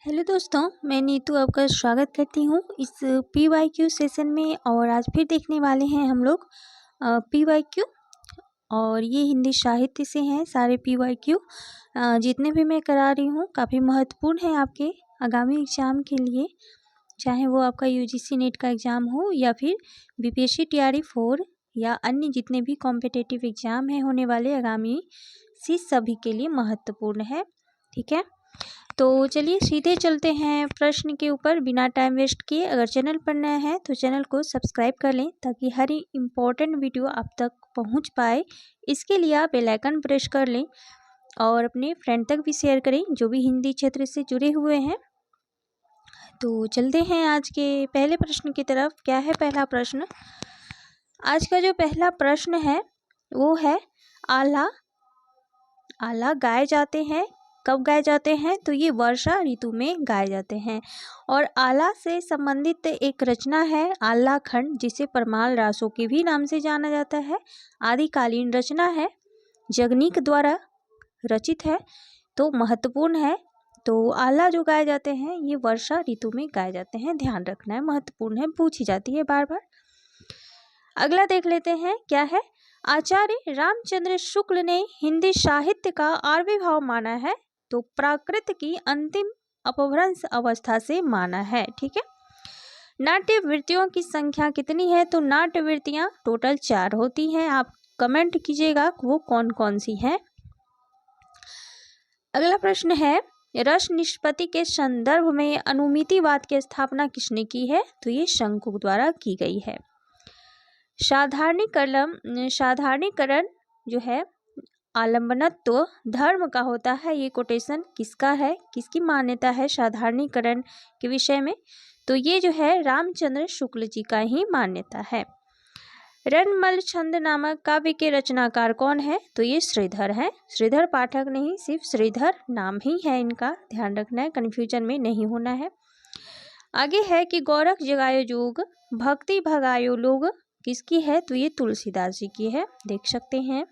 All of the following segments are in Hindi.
हेलो दोस्तों, मैं नीतू आपका स्वागत करती हूँ इस PYQ सेशन में। और आज फिर देखने वाले हैं हम लोग PYQ। और ये हिंदी साहित्य से हैं सारे PYQ। जितने भी मैं करा रही हूँ काफ़ी महत्वपूर्ण है आपके आगामी एग्ज़ाम के लिए, चाहे वो आपका UGC नेट का एग्ज़ाम हो या फिर BPSC TRE 4 या अन्य जितने भी कॉम्पिटिटिव एग्ज़ाम हैं होने वाले आगामी, सभी के लिए महत्वपूर्ण है। ठीक है, तो चलिए सीधे चलते हैं प्रश्न के ऊपर बिना टाइम वेस्ट किए। अगर चैनल पर नया है तो चैनल को सब्सक्राइब कर लें ताकि हर इम्पोर्टेंट वीडियो आप तक पहुंच पाए। इसके लिए आप बेल आइकन प्रेस कर लें और अपने फ्रेंड तक भी शेयर करें जो भी हिंदी क्षेत्र से जुड़े हुए हैं। तो चलते हैं आज के पहले प्रश्न की तरफ। क्या है पहला प्रश्न? आज का जो पहला प्रश्न है वो है आला। आला गाए जाते हैं, कब गाए जाते हैं? तो ये वर्षा ऋतु में गाए जाते हैं। और आला से संबंधित एक रचना है आला खंड, जिसे परमाल रासों के भी नाम से जाना जाता है। आदिकालीन रचना है, जगनीक द्वारा रचित है, तो महत्वपूर्ण है। तो आला जो गाए जाते हैं ये वर्षा ऋतु में गाए जाते हैं, ध्यान रखना है, महत्वपूर्ण है, पूछी जाती है बार बार। अगला देख लेते हैं क्या है। आचार्य रामचंद्र शुक्ल ने हिंदी साहित्य का आविर्भाव माना है, तो प्राकृत की अंतिम अपभ्रंश अवस्था से माना है। ठीक है, नाट्य वृत्तियों की संख्या कितनी है? तो नाट्य वृत्तियां टोटल 4 होती हैं। आप कमेंट कीजिएगा वो कौन कौन सी हैं। अगला प्रश्न है, रस निष्पत्ति के संदर्भ में अनुमितिवाद की स्थापना किसने की है? तो ये शंकु द्वारा की गई है। साधारणीकरण जो है आलम्बनत्व धर्म का होता है, ये कोटेशन किसका है, किसकी मान्यता है साधारणीकरण के विषय में? तो ये जो है रामचंद्र शुक्ल जी का ही मान्यता है। रणमल छंद नामक काव्य के रचनाकार कौन है? तो ये श्रीधर है। श्रीधर पाठक नहीं, सिर्फ श्रीधर नाम ही है इनका, ध्यान रखना है, कन्फ्यूजन में नहीं होना है। आगे है कि गौरख जगायो जोग भक्ति भगायो लोग किसकी है? तो ये तुलसीदास जी की है, देख सकते हैं।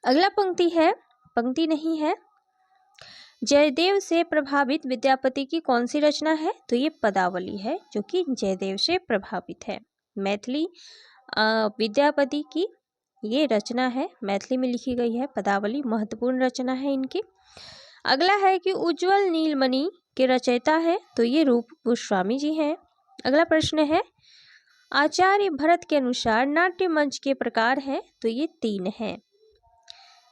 अगला पंक्ति है, पंक्ति नहीं है, जयदेव से प्रभावित विद्यापति की कौन सी रचना है? तो ये पदावली है जो कि जयदेव से प्रभावित है। मैथिली विद्यापति की ये रचना है, मैथिली में लिखी गई है, पदावली महत्वपूर्ण रचना है इनकी। अगला है कि उज्ज्वल नीलमणि के रचयिता है, तो ये रूप गोस्वामी जी हैं। अगला प्रश्न है, आचार्य भरत के अनुसार नाट्य मंच के प्रकार हैं, तो ये 3 हैं।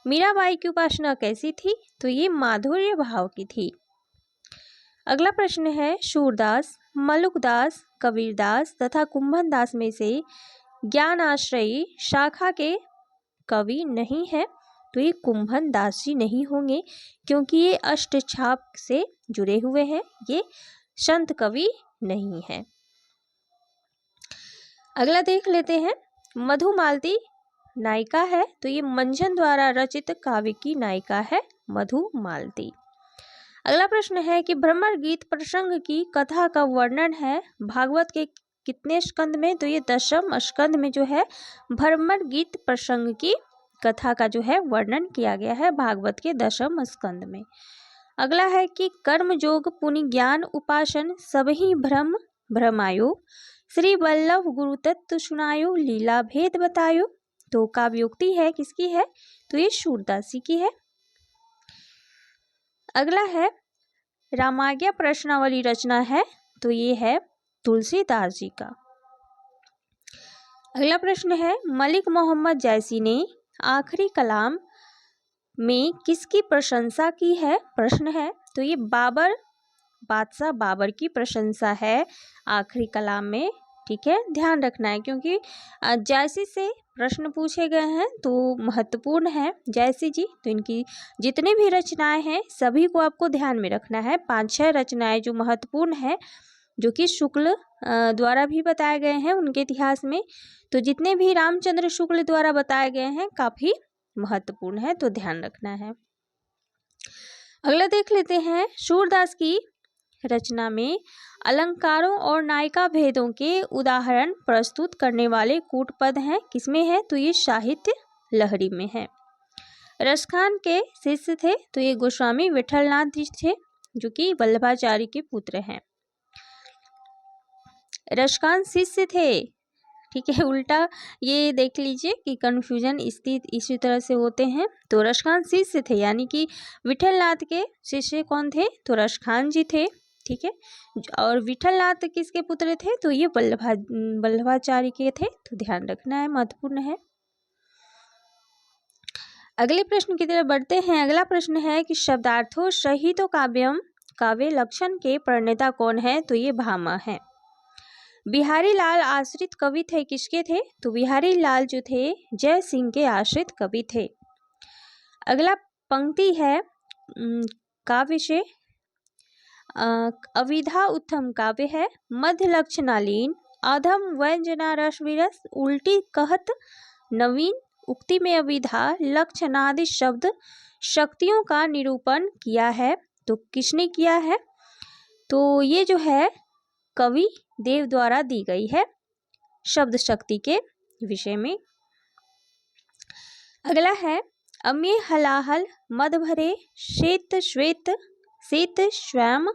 मीराबाई की उपासना कैसी थी? तो ये माधुर्य भाव की थी। अगला प्रश्न है, सूरदास, मलुकदास, कबीरदास तथा कुंभनदास में से ज्ञानाश्रयी शाखा के कवि नहीं है, तो ये कुंभनदास जी नहीं होंगे क्योंकि ये अष्टछाप से जुड़े हुए हैं, ये संत कवि नहीं है। अगला देख लेते हैं, मधुमालती नायिका है, तो ये मंझन द्वारा रचित काव्य की नायिका है मधुमालती। अगला प्रश्न है कि भ्रमर गीत प्रसंग की कथा का वर्णन है भागवत के कितने स्कंद में? तो ये 10वें स्कंद में जो है भ्रमर गीत प्रसंग की कथा का जो है वर्णन किया गया है भागवत के 10वें स्कंद में। अगला है कि कर्म जोग पुनि ज्ञान उपासन सबही भ्रम भ्रमायो श्री वल्लभ गुरु तत्व सुनायो लीला भेद बतायो, तो काव्योक्ति है किसकी है? तो ये सूरदास जी की है। अगला है रामाज्ञा प्रश्नावली रचना है, तो ये है तुलसीदास जी का। अगला प्रश्न है, मलिक मोहम्मद जैसी ने आखिरी कलाम में किसकी प्रशंसा की है? प्रश्न है, तो ये बाबर, बादशाह बाबर की प्रशंसा है आखिरी कलाम में। ठीक है, ध्यान रखना है क्योंकि जैसी से प्रश्न पूछे गए हैं तो महत्वपूर्ण है जैसी जी, तो इनकी जितनी भी रचनाएं हैं सभी को आपको ध्यान में रखना है। 5-6 रचनाएं जो महत्वपूर्ण है, जो कि शुक्ल द्वारा भी बताए गए हैं उनके इतिहास में, तो जितने भी रामचंद्र शुक्ल द्वारा बताए गए हैं काफ़ी महत्वपूर्ण है, तो ध्यान रखना है। अगला देख लेते हैं, सूरदास की रचना में अलंकारों और नायिका भेदों के उदाहरण प्रस्तुत करने वाले कूटपद हैं, किसमें है? तो ये साहित्य लहरी में है। रसखान के शिष्य थे, तो ये गोस्वामी विठलनाथ जी थे, जो कि वल्लभाचार्य के पुत्र हैं। रशकान शिष्य थे, ठीक है, उल्टा ये देख लीजिए कि कन्फ्यूजन इसी तरह से होते हैं। तो रशकान शिष्य थे, यानी कि विठलनाथ के शिष्य कौन थे, तो रशकान जी थे, ठीक है। और विठलनाथ किसके पुत्र थे, तो ये वल्लभाचार्य के थे, तो ध्यान रखना है, महत्वपूर्ण है। अगले प्रश्न की तरफ बढ़ते हैं। अगला प्रश्न है कि शब्दार्थों सहितो काव्यम काव्य लक्षण के प्रणेता कौन है, तो ये भामा है। बिहारी लाल आश्रित कवि थे, किसके थे, तो बिहारी लाल जो थे जय सिंह के आश्रित कवि थे। अगला पंक्ति है काव्य से अविधा उत्तम काव्य है। मध्य लक्षणालीन अधम व्यंजना रस विरस उल्टी कहत नवीन उक्ति में अविधा लक्षणादि शब्द शक्तियों का निरूपण किया है। तो किसने किया है, तो ये जो है कवि देव द्वारा दी गई है शब्द शक्ति के विषय में। अगला है अम्य हलाहल मद भरे श्वेत श्वेत श्वेत स्वयं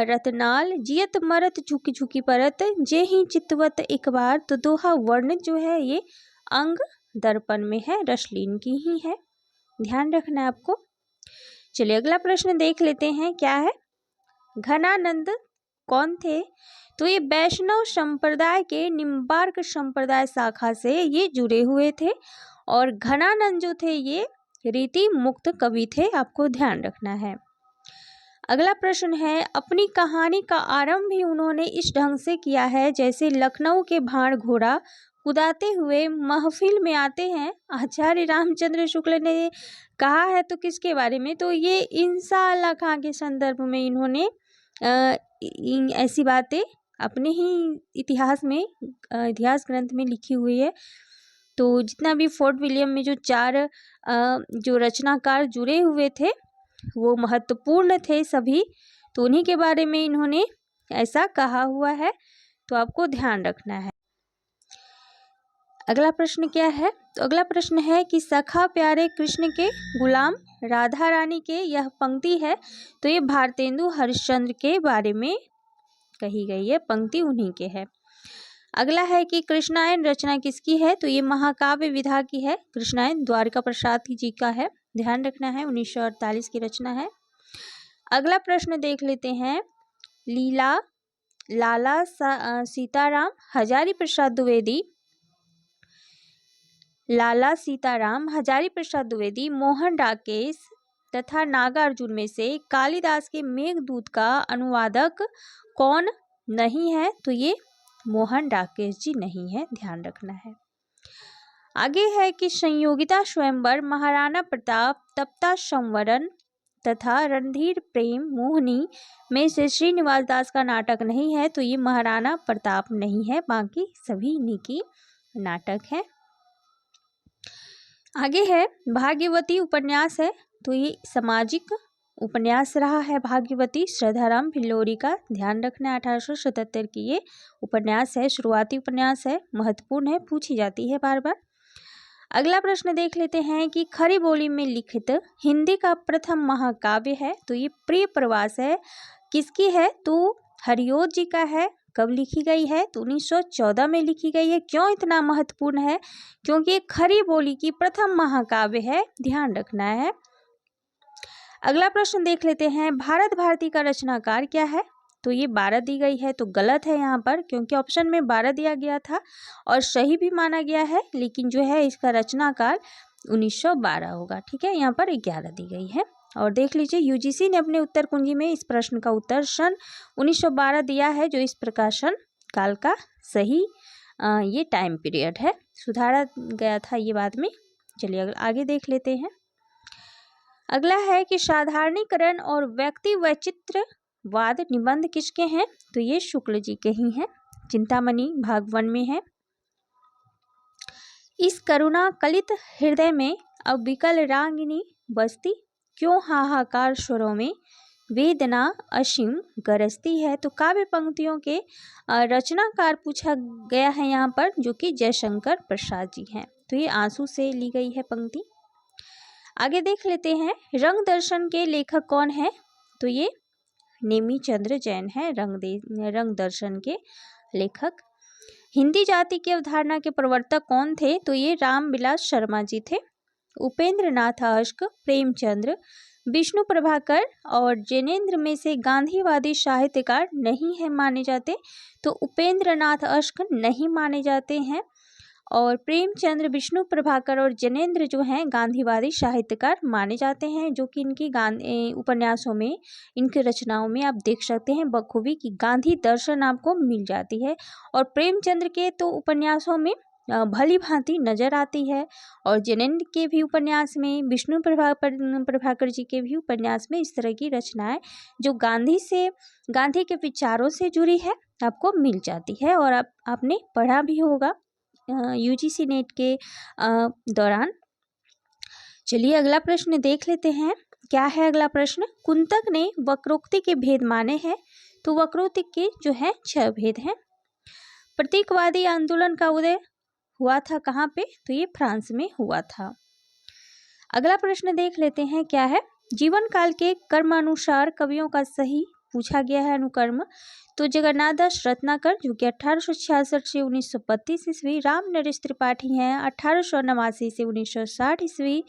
रतनाल जियत मरत झुकी झुकी परत जे ही चितवत एक बार। तो दोहा वर्णित जो है ये अंग दर्पण में है, रसलीन की ही है, ध्यान रखना है आपको। चलिए अगला प्रश्न देख लेते हैं, क्या है, घनानंद कौन थे, तो ये वैष्णव संप्रदाय के निम्बार्क संप्रदाय शाखा से ये जुड़े हुए थे। और घनानंद जो थे ये रीति मुक्त कवि थे, आपको ध्यान रखना है। अगला प्रश्न है अपनी कहानी का आरंभ भी उन्होंने इस ढंग से किया है जैसे लखनऊ के भाड़ घोड़ा कुदाते हुए महफिल में आते हैं। आचार्य रामचंद्र शुक्ल ने कहा है, तो किसके बारे में, तो ये इंशाअल्लाह खां के संदर्भ में इन्होंने ऐसी बातें अपने ही इतिहास ग्रंथ में लिखी हुई है। तो जितना भी फोर्ट विलियम में जो 4 जो रचनाकार जुड़े हुए थे वो महत्वपूर्ण थे सभी, तो उन्हीं के बारे में इन्होंने ऐसा कहा हुआ है, तो आपको ध्यान रखना है। अगला प्रश्न क्या है, तो अगला प्रश्न है कि सखा प्यारे कृष्ण के गुलाम राधा रानी के यह पंक्ति है, तो ये भारतेंदु हरिश्चंद्र के बारे में कही गई है, पंक्ति उन्हीं के है। अगला है कि कृष्णायन रचना किसकी है, तो ये महाकाव्य विधा की है, कृष्णायन द्वारका प्रसाद जी का है, ध्यान रखना है, 1948 की रचना है। अगला प्रश्न देख लेते हैं, लाला सीताराम हजारी प्रसाद द्विवेदी, लाला सीताराम हजारी प्रसाद द्विवेदी, मोहन राकेश तथा नागार्जुन में से कालिदास के मेघदूत का अनुवादक कौन नहीं है, तो ये मोहन राकेश जी नहीं है, ध्यान रखना है। आगे है कि संयोगिता स्वयंवर महाराणा प्रताप तप्ता संवरण तथा रणधीर प्रेम मोहिनी में से श्रीनिवास दास का नाटक नहीं है, तो ये महाराणा प्रताप नहीं है, बाकी सभी इन्हीं की नाटक है। आगे है भाग्यवती उपन्यास है, तो ये सामाजिक उपन्यास रहा है भाग्यवती, श्रद्धाराम फिल्लोरी का, ध्यान रखना है, 1877 की ये उपन्यास है, शुरुआती उपन्यास है, महत्वपूर्ण है, पूछी जाती है बार बार। अगला प्रश्न देख लेते हैं कि खड़ी बोली में लिखित हिंदी का प्रथम महाकाव्य है, तो ये प्रिय प्रवास है, किसकी है, तो हरिओत जी का है। कब लिखी गई है, तो 1914 में लिखी गई है। क्यों इतना महत्वपूर्ण है, क्योंकि खड़ी बोली की प्रथम महाकाव्य है, ध्यान रखना है। अगला प्रश्न देख लेते हैं, भारत भारती का रचनाकार क्या है, तो ये 12 दी गई है, तो गलत है यहाँ पर, क्योंकि ऑप्शन में 12 दिया गया था और सही भी माना गया है, लेकिन जो है इसका रचनाकार 1912 होगा, ठीक है, यहाँ पर 11 दी गई है। और देख लीजिए यूजीसी ने अपने उत्तर कुंजी में इस प्रश्न का उत्तर सन 1912 दिया है, जो इस प्रकाशन काल का सही ये टाइम पीरियड है, सुधारा गया था ये बाद में। चलिए आगे देख लेते हैं। अगला है कि साधारणीकरण और व्यक्ति वैचित्रवाद निबंध किसके हैं, तो ये शुक्ल जी के ही हैं, चिंतामणि भाग 1 में है। इस करुणा कलित हृदय में अब विकल रागिनी बसती, क्यों हाहाकार स्वरों में वेदना असीम गरजती है। तो काव्य पंक्तियों के रचनाकार पूछा गया है यहाँ पर, जो कि जयशंकर प्रसाद जी हैं, तो ये आंसू से ली गई है पंक्ति। आगे देख लेते हैं, रंग दर्शन के लेखक कौन है, तो ये नेमी चंद्र जैन है रंग दर्शन के लेखक। हिंदी जाति की अवधारणा के प्रवर्तक कौन थे? तो ये रामविलास शर्मा जी थे। उपेंद्र नाथ अश्क, प्रेमचंद्र, विष्णु प्रभाकर और जैनेन्द्र में से गांधीवादी साहित्यकार नहीं है माने जाते, तो उपेंद्र नाथ अश्क नहीं माने जाते हैं और प्रेमचंद्र, विष्णु प्रभाकर और जैनेन्द्र जो हैं गांधीवादी साहित्यकार माने जाते हैं, जो कि इनकी उपन्यासों में, इनकी रचनाओं में आप देख सकते हैं बखूबी कि गांधी दर्शन आपको मिल जाती है। और प्रेमचंद्र के तो उपन्यासों में भली भांति नजर आती है और जैनेन्द्र के भी उपन्यास में, विष्णु प्रभाकर जी के भी उपन्यास में इस तरह की रचनाएं जो गांधी के विचारों से जुड़ी है आपको मिल जाती है और आपने पढ़ा भी होगा यूजीसी नेट के दौरान। चलिए अगला प्रश्न देख लेते हैं। क्या है अगला प्रश्न? कुंतक ने वक्रोक्ति के भेद माने हैं, तो वक्रोक्ति के जो है 6 भेद हैं। प्रतीकवादी आंदोलन का उदय हुआ था कहाँ पे? तो ये फ्रांस में हुआ था। अगला प्रश्न देख लेते हैं। क्या है? जीवन काल के कर्मानुसार कवियों का सही पूछा गया है अनुकर्म, तो जगन्नाथ दास रत्नाकर जो कि 1866 से 1932 ईस्वी, राम नरेश त्रिपाठी हैं 1889 से 1960 ईस्वी,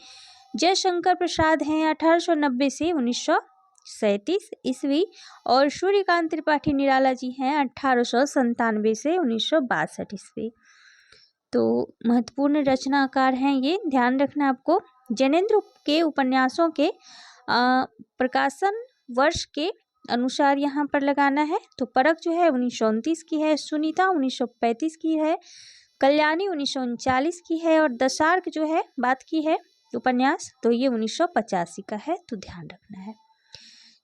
जयशंकर प्रसाद हैं 1890 से 1937 ईस्वी और सूर्यकांत त्रिपाठी निराला जी हैं 1897 से 1962 ईस्वी। तो महत्वपूर्ण रचनाकार हैं ये, ध्यान रखना आपको। जैनेन्द्र के उपन्यासों के प्रकाशन वर्ष के अनुसार यहाँ पर लगाना है। तो परख जो है 1929 की है, सुनीता 1935 की है, कल्याणी 1939 की है और दशार्क जो है बात की है उपन्यास, तो ये 1985 का है, तो ध्यान रखना है।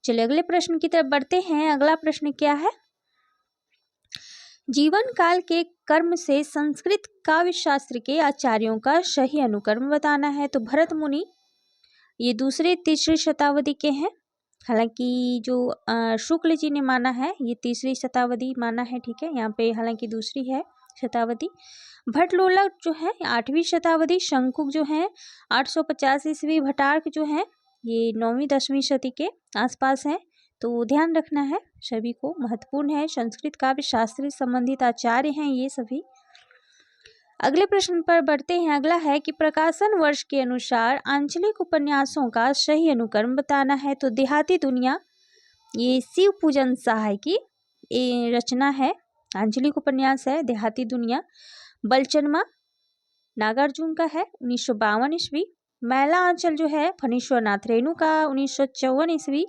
चलिए अगले प्रश्न की तरफ बढ़ते हैं। अगला प्रश्न क्या है? जीवन काल के कर्म से संस्कृत काव्य शास्त्र के आचार्यों का सही अनुकर्म बताना है। तो भरत मुनि ये दूसरे तीसरी शताब्दी के हैं, हालांकि जो शुक्ल जी ने माना है ये तीसरी शताब्दी माना है, ठीक है, यहाँ पे हालांकि दूसरी है शताब्दी। भट्टलोलक जो है 8वीं शताब्दी, शंकुक जो है 850 ईस्वी, भट्टार्क जो है ये 9वीं 10वीं शती के आसपास हैं, तो ध्यान रखना है सभी को, महत्वपूर्ण है। संस्कृत काव्य शास्त्र संबंधित आचार्य हैं ये सभी। अगले प्रश्न पर बढ़ते हैं। अगला है कि प्रकाशन वर्ष के अनुसार आंचलिक उपन्यासों का सही अनुक्रम बताना है। तो देहाती दुनिया ये शिव पूजन सहाय की रचना है, आंचलिक उपन्यास है देहाती दुनिया। बलचनमा नागार्जुन का है 1952 ईस्वी। मैला आंचल जो है फणीश्वर नाथ रेणु का 1954 ईस्वी।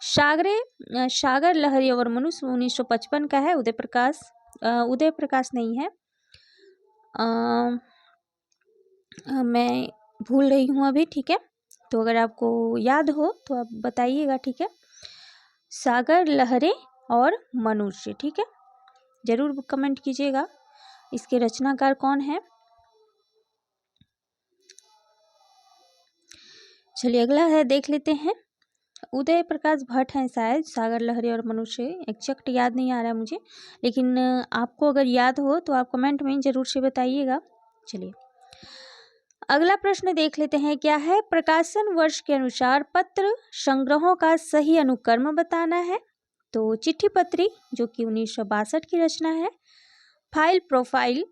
सागर लहरी और मनुष्य 1955 का है। उदय प्रकाश नहीं है, मैं भूल रही हूँ अभी, ठीक है, तो अगर आपको याद हो तो आप बताइएगा, ठीक है। सागर लहरे और मनुष्य, ठीक है, जरूर कमेंट कीजिएगा इसके रचनाकार कौन है। चलिए अगला है देख लेते हैं। उदय प्रकाश भट्ट हैं शायद, सागर लहरी और मनुष्य, एग्जैक्ट याद नहीं आ रहा है मुझे, लेकिन आपको अगर याद हो तो आप कमेंट में जरूर से बताइएगा। चलिए अगला प्रश्न देख लेते हैं। क्या है? प्रकाशन वर्ष के अनुसार पत्र संग्रहों का सही अनुक्रम बताना है। तो चिट्ठी पत्री जो कि 1962 की रचना है। फाइल प्रोफाइल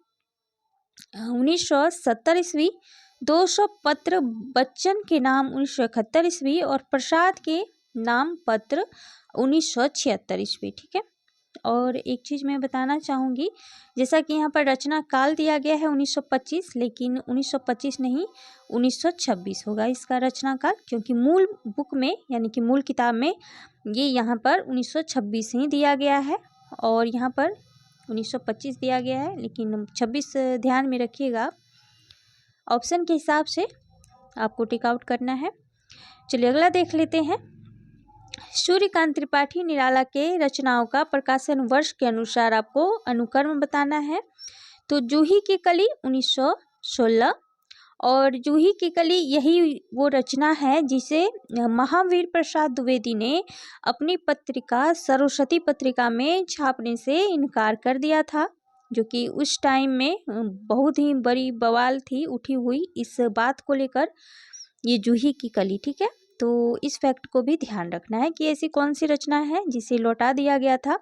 1970 ईस्वी। 200 पत्र बच्चन के नाम 1971 ईस्वी और प्रसाद के नाम पत्र 1976 ईस्वी, ठीक है। और एक चीज़ मैं बताना चाहूँगी, जैसा कि यहाँ पर रचना काल दिया गया है 1925, लेकिन 1925 नहीं 1926 होगा इसका रचना काल, क्योंकि मूल बुक में यानी कि मूल किताब में ये यहाँ पर 1926 ही दिया गया है और यहाँ पर 1925 दिया गया है, लेकिन 26 ध्यान में रखिएगा। ऑप्शन के हिसाब से आपको टिक आउट करना है। चलिए अगला देख लेते हैं। सूर्यकांत त्रिपाठी निराला के रचनाओं का प्रकाशन वर्ष के अनुसार आपको अनुक्रम बताना है। तो जूही की कली 1916 और जूही की कली यही वो रचना है जिसे महावीर प्रसाद द्विवेदी ने अपनी पत्रिका सरस्वती पत्रिका में छापने से इनकार कर दिया था, जो कि उस टाइम में बहुत ही बड़ी बवाल थी उठी हुई इस बात को लेकर, ये जूही की कली, ठीक है। तो इस फैक्ट को भी ध्यान रखना है कि ऐसी कौन सी रचना है जिसे लौटा दिया गया था।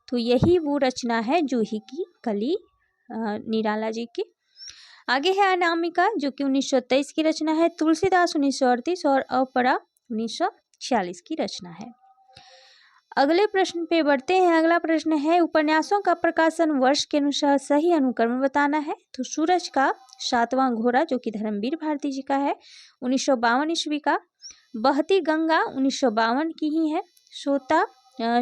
तो यही वो रचना है जूही की कली, निराला जी की। आगे है अनामिका जो कि 1923 की रचना है। तुलसीदास 1938 और अपरा 1946 की रचना है। अगले प्रश्न पे बढ़ते हैं। अगला प्रश्न है उपन्यासों का प्रकाशन वर्ष के अनुसार सही अनुक्रम बताना है। तो सूरज का 7वां घोड़ा जो कि धर्मवीर भारती जी का है 1952 ईस्वी का। बहती गंगा 1952 की ही है।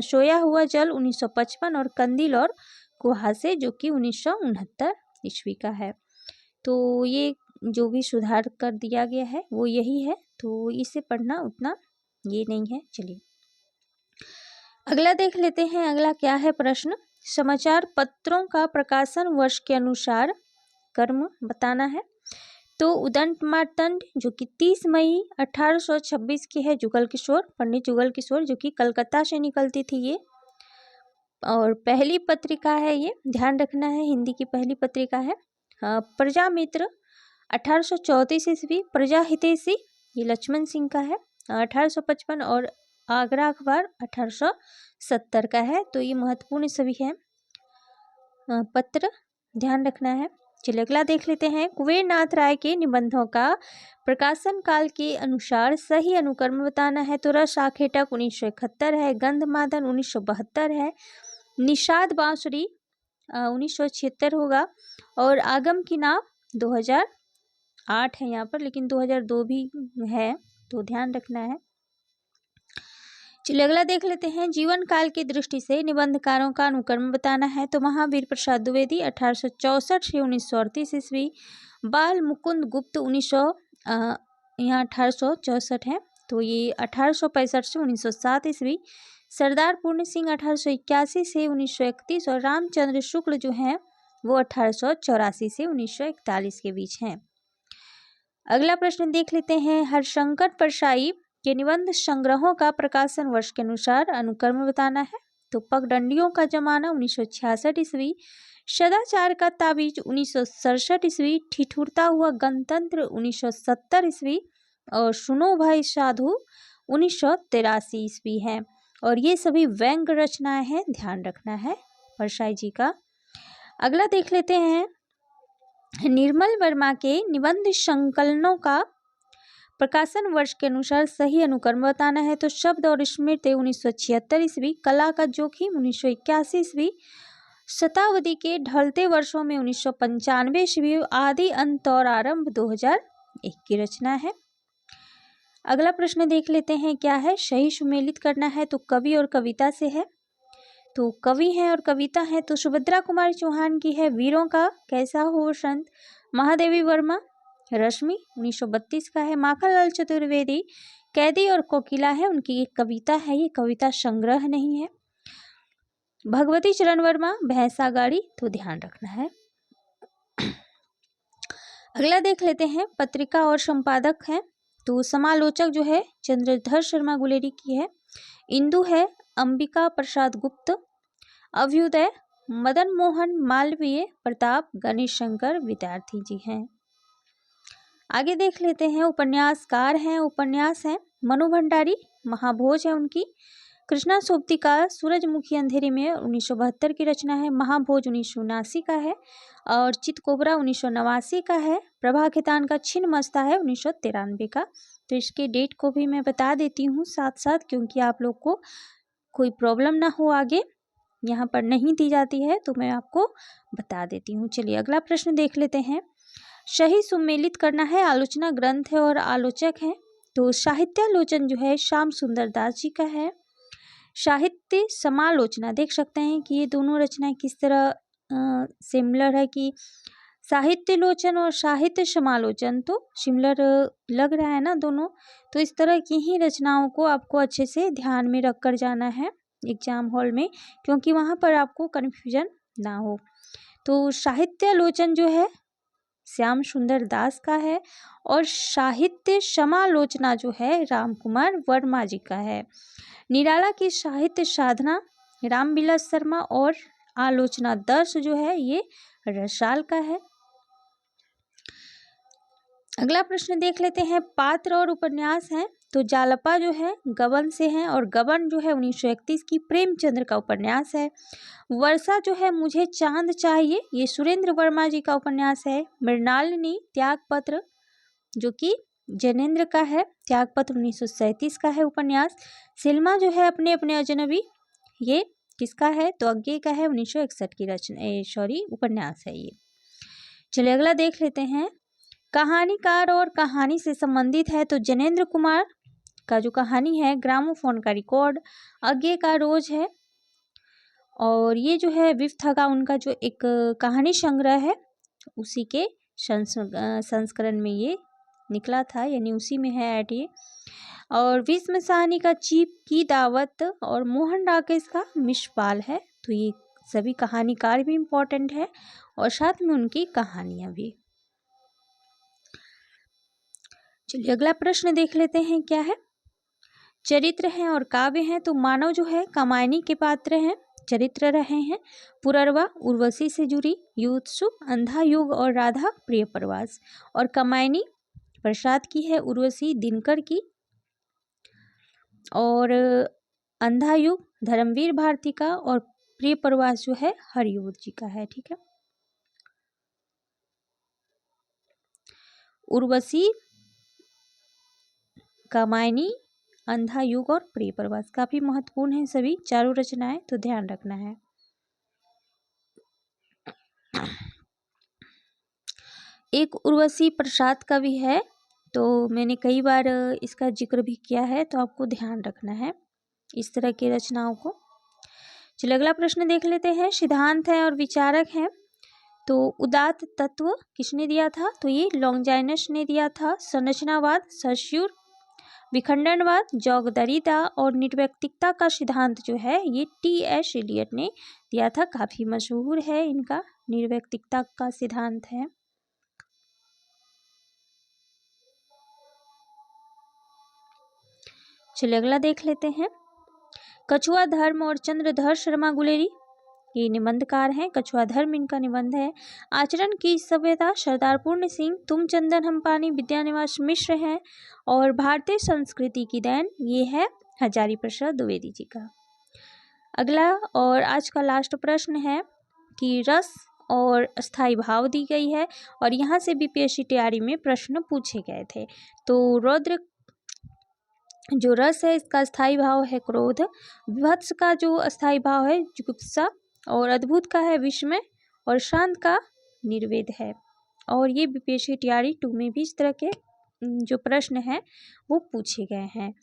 सोया हुआ जल 1955 और कंदील और कुहासे जो कि 1969 ईस्वी का है। तो ये जो भी सुधार कर दिया गया है वो यही है, तो इसे पढ़ना उतना ये नहीं है। चलिए अगला देख लेते हैं। अगला क्या है प्रश्न, समाचार पत्रों का प्रकाशन वर्ष के अनुसार क्रम बताना है। तो उदंत मार्तंड जो कि 30 मई 1826 की है, जुगल किशोर, पंडित जुगल किशोर जो कि कलकत्ता से निकलती थी ये, और पहली पत्रिका है ये, ध्यान रखना है हिंदी की पहली पत्रिका है। प्रजा मित्र 1834 ईस्वी। प्रजा हितैषी ये लक्ष्मण सिंह का है 1855 और आगरा अखबार 1870 का है। तो ये महत्वपूर्ण सभी है पत्र, ध्यान रखना है। चलिए अगला देख लेते हैं। कुबेर नाथ राय के निबंधों का प्रकाशन काल के अनुसार सही अनुक्रम बताना है। तो रस आखेटक 1971 है, गंधमादन 1972 है, निषाद बांसुरी 1976 होगा, और आगम की नाव 2008 है यहाँ पर, लेकिन 2002 भी है तो ध्यान रखना है। चलिए अगला देख लेते हैं। जीवन काल की दृष्टि से निबंधकारों का अनुक्रम बताना है। तो महावीर प्रसाद द्विवेदी 1864 से 1938 ईस्वी। बाल मुकुंद गुप्त यहाँ 1864 है, तो ये 1865 से 1907 ईस्वी। सरदार पूर्ण सिंह 1881 से 1931 और रामचंद्र शुक्ल जो हैं वो 1884 से 1941 के बीच हैं। अगला प्रश्न देख लेते हैं। हरशंकर परसाई के निबंध संग्रहों का प्रकाशन वर्ष के अनुसार अनुक्रम बताना है। तो पगडंडियों का जमाना 1966 ईस्वी। सदाचार का ताबीज 1967 ईस्वी। ठिठुरता हुआ गणतंत्र 1970 ईस्वी और सुनो भाई साधु 1983 ईस्वी है, और ये सभी व्यंग रचनाएं हैं, ध्यान रखना है परसाई जी का। अगला देख लेते हैं। निर्मल वर्मा के निबंध संकलनों का प्रकाशन वर्ष के अनुसार सही अनुक्रम बताना है। तो शब्द और स्मृति 1976 ईस्वी। कला का जोखिम 1981 ईस्वी। शताब्दी के ढलते वर्षों में 1995 ईस्वी। आदि अंत और आरंभ 2001 की रचना है। अगला प्रश्न देख लेते हैं क्या है। सही सुमेलित करना है। तो कवि और कविता से है। तो कवि हैं और कविता है तो सुभद्रा कुमारी चौहान की है वीरों का कैसा हो वसंत। महादेवी वर्मा रश्मि 1932 का है। माखनलाल चतुर्वेदी कैदी और कोकिला है, उनकी एक कविता है, ये कविता संग्रह नहीं है। भगवती चरण वर्मा भैंसा गाड़ी, तो ध्यान रखना है। अगला देख लेते हैं। पत्रिका और संपादक है। तो समालोचक जो है चंद्रधर शर्मा गुलेरी की है। इंदु है अंबिका प्रसाद गुप्त। अभ्युदय मदन मोहन मालवीय। प्रताप गणेश शंकर विद्यार्थी जी हैं। आगे देख लेते हैं। उपन्यासकार हैं, उपन्यास हैं मनु भंडारी, महाभोज है उनकी। कृष्णा सोबती का सूरजमुखी अंधेरे में 1972 की रचना है। महाभोज 1979 का है और चितकोबरा 1989 का है। प्रभा खेतान का छिन्न मस्ता है 1993 का। तो इसके डेट को भी मैं बता देती हूँ साथ साथ, क्योंकि आप लोग को कोई प्रॉब्लम ना हो आगे, यहाँ पर नहीं दी जाती है तो मैं आपको बता देती हूँ। चलिए अगला प्रश्न देख लेते हैं। सही सुमेलित करना है। आलोचना ग्रंथ है और आलोचक है। तो साहित्यालोचन जो है श्याम सुंदर दास जी का है। साहित्य समालोचना देख सकते हैं कि ये दोनों रचनाएं किस तरह सिमिलर है कि साहित्य लोचन और साहित्य समालोचन तो सिमिलर लग रहा है ना दोनों। तो इस तरह की ही रचनाओं को आपको अच्छे से ध्यान में रख कर जाना है एग्जाम हॉल में, क्योंकि वहाँ पर आपको कन्फ्यूजन ना हो। तो साहित्यालोचन जो है श्याम सुंदर दास का है और साहित्य समालोचना जो है राम कुमार वर्मा जी का है। निराला की साहित्य साधना रामविलास शर्मा और आलोचना दर्श जो है ये रसाल का है। अगला प्रश्न देख लेते हैं। पात्र और उपन्यास हैं। तो जालपा जो है गबन से है और गबन जो है 1931 की प्रेमचंद्र का उपन्यास है। वर्षा जो है मुझे चांद चाहिए, ये सुरेंद्र वर्मा जी का उपन्यास है। मृणालिनी त्यागपत्र जो कि जैनेन्द्र का है, त्यागपत्र 1937 का है उपन्यास। सिल्मा जो है अपने अपने अजनबी, ये किसका है, तो अज्ञे का है, 1961 की रचना उपन्यास है ये। चलिए अगला देख लेते हैं। कहानीकार और कहानी से संबंधित है तो जैनेन्द्र कुमार का जो कहानी है ग्रामोफोन का रिकॉर्ड, अज्ञे का रोज है। और ये जो है विफ्थगा उनका जो एक कहानी संग्रह है उसी के संस्करण में ये निकला था, यानी उसी में है ऐड ये। और विस्म साहनी का चीप की दावत और मोहन राकेश का मिशपाल है। तो ये सभी कहानीकार भी इम्पोर्टेंट है और साथ में उनकी कहानियां भी। चलिए अगला प्रश्न देख लेते हैं क्या है। चरित्र हैं और काव्य हैं तो मानव जो है कामायनी के पात्र हैं, चरित्र रहे हैं पुररवा उर्वशी से जुड़ी, युत्सु अंधा युग और राधा प्रिय प्रवास। और कामायनी प्रसाद की है, उर्वशी दिनकर की, और अंधा युग धर्मवीर भारती का, और प्रिय प्रवास जो है हरियुग जी का है। ठीक है, उर्वशी, कामायनी, अंधा युग और प्रिय प्रवास काफी महत्वपूर्ण है सभी चारों रचनाएं, तो ध्यान रखना है। एक उर्वशी प्रसाद का भी है, तो मैंने कई बार इसका जिक्र भी किया है, तो आपको ध्यान रखना है इस तरह की रचनाओं को। चलिए अगला प्रश्न देख लेते हैं। सिद्धांत है और विचारक हैं तो उदात्त तत्व किसने दिया था, तो ये लॉन्जाइनस ने दिया था। संरचनावाद सश्यूर, विखंडनवाद जॉग दरिदा, और निर्व्यक्तिकता का सिद्धांत जो है ये टी.एस. एलियट ने दिया था, काफी मशहूर है इनका निर्व्यक्तिकता का सिद्धांत है। चलिए अगला देख लेते हैं। कछुआ धर्म और चंद्रधर शर्मा गुलेरी ये निबंधकार हैं, कछुआ धर्म इनका निबंध है। आचरण की सभ्यता सरदार पूर्ण सिंह, तुम चंदन हम पानी विद्यानिवास मिश्र हैं। और भारतीय संस्कृति की देन ये है हजारी प्रसाद द्विवेदी जी का। अगला और आज का लास्ट प्रश्न है कि रस और स्थायी भाव दी गई है और यहाँ से बीपीएससी तैयारी में प्रश्न पूछे गए थे। तो रौद्र जो रस है इसका स्थायी भाव है क्रोध, विभत्स का जो स्थायी भाव है जुगुप्सा, और अद्भुत का है विस्मय, और शांत का निर्वेद है। और ये बीपीएससी तैयारी 2 में भी इस तरह के जो प्रश्न हैं वो पूछे गए हैं,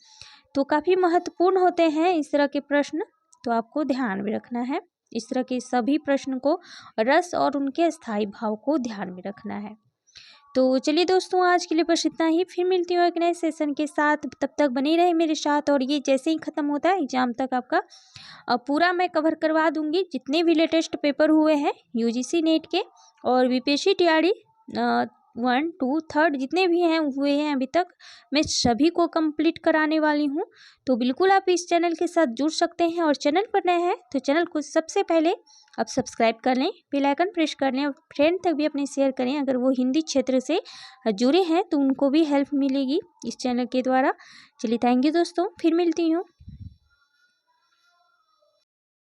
तो काफ़ी महत्वपूर्ण होते हैं इस तरह के प्रश्न, तो आपको ध्यान में रखना है इस तरह के सभी प्रश्न को, रस और उनके स्थायी भाव को ध्यान में रखना है। तो चलिए दोस्तों आज के लिए बस इतना ही, फिर मिलती हूँ एक नए सेशन के साथ, तब तक बने रहे मेरे साथ। और ये जैसे ही ख़त्म होता है एग्जाम तक आपका पूरा मैं कवर करवा दूंगी, जितने भी लेटेस्ट पेपर हुए हैं यूजीसी नेट के और बीपीएससी तैयारी 1, 2, 3 जितने भी हैं हुए हैं अभी तक, मैं सभी को कंप्लीट कराने वाली हूँ। तो बिल्कुल आप इस चैनल के साथ जुड़ सकते हैं, और चैनल पर नए हैं तो चैनल को सबसे पहले आप सब्सक्राइब कर लें, बेल आइकन प्रेस कर लें, और फ्रेंड तक भी अपने शेयर करें अगर वो हिंदी क्षेत्र से जुड़े हैं तो उनको भी हेल्प मिलेगी इस चैनल के द्वारा। चलिए थैंक यू दोस्तों, फिर मिलती हूँ।